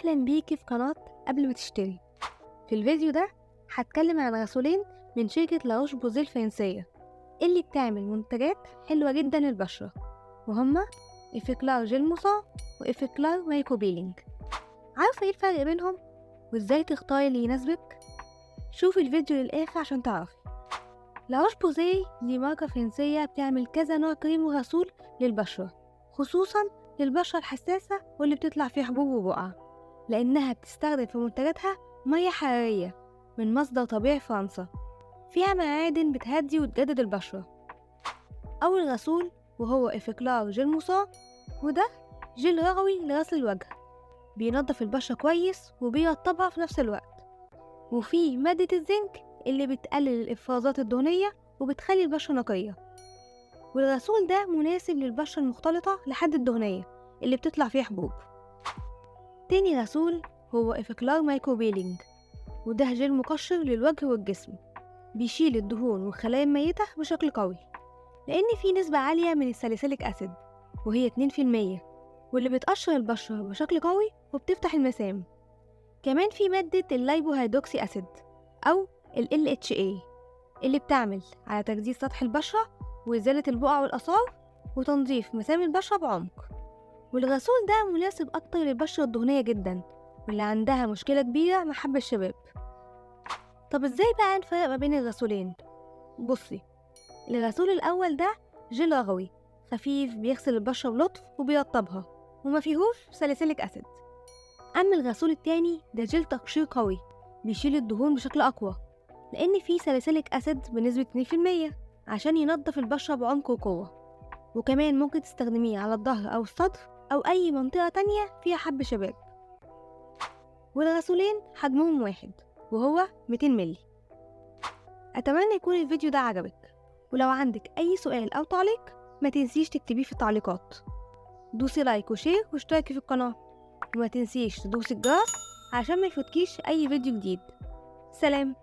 أهلا بيكي في قناة قبل ما تشتري. في الفيديو ده هتكلم عن غسولين من شركة لاروش بوزيه الفرنسية اللي بتعمل منتجات حلوة جدا للبشرة، وهما إفيكلار جيل موسان وإفيكلار مايكرو بيلينج. عارفة ايه الفرق بينهم وازاي تختاري اللي يناسبك؟ شوفي الفيديو للآخر عشان تعرفي. لاروش بوزيه دي ماركة فرنسية بتعمل كذا نوع كريم وغسول للبشرة، خصوصا للبشرة الحساسة واللي بتطلع فيها حبوب وبقع، لأنها بتستخدم في منتجاتها مياه حرارية من مصدر طبيعي في فرنسا فيها معادن بتهدي وتجدد البشرة. أول غسول وهو إفيكلار جيل موسان، وده جيل رغوي لغسل الوجه، بينظف البشرة كويس وبيرطبها في نفس الوقت، وفيه مادة الزنك اللي بتقلل الإفرازات الدهنية وبتخلي البشرة نقية. والغسول ده مناسب للبشرة المختلطة لحد الدهنية اللي بتطلع فيها حبوب. تاني غسول هو إفيكلار مايكرو بيلينج، وده جيل مقشر للوجه والجسم، بيشيل الدهون والخلايا الميتة بشكل قوي، لأن فيه نسبة عالية من الساليسيليك أسيد وهي 2%، واللي بتقشر البشرة بشكل قوي وبتفتح المسام. كمان في مادة اللايبو هيدروكسي أسيد أو ال LHA اللي بتعمل على تجديد سطح البشرة وإزالة البقع والآثار وتنظيف مسام البشرة بعمق. والغسول ده مناسب أكتر للبشرة الدهنية جدا واللي عندها مشكلة كبيرة مع حب الشباب. طب ازاي بقى نفرق ما بين الغسولين؟ بصي، الغسول الأول ده جيل رغوي خفيف بيغسل البشرة بلطف وبيرطبها وما فيهوش ساليسيليك أسيد. أما الغسول التاني ده جيل تقشير قوي بيشيل الدهون بشكل أقوى، لأن فيه ساليسيليك أسيد بنسبة 2% عشان ينظف البشرة بعمق وقوة. وكمان ممكن تستخدميه على الظهر أو الصدر أو أي منطقة تانية فيها حب شباب. والغسولين حجمهم واحد وهو 200 مللي. أتمنى يكون الفيديو ده عجبك، ولو عندك أي سؤال أو تعليق ما تنسيش تكتبيه في التعليقات. دوسي لايك وشير واشتركي في القناة، وما تنسيش تدوسي الجرس عشان ما يفوتكيش أي فيديو جديد. سلام.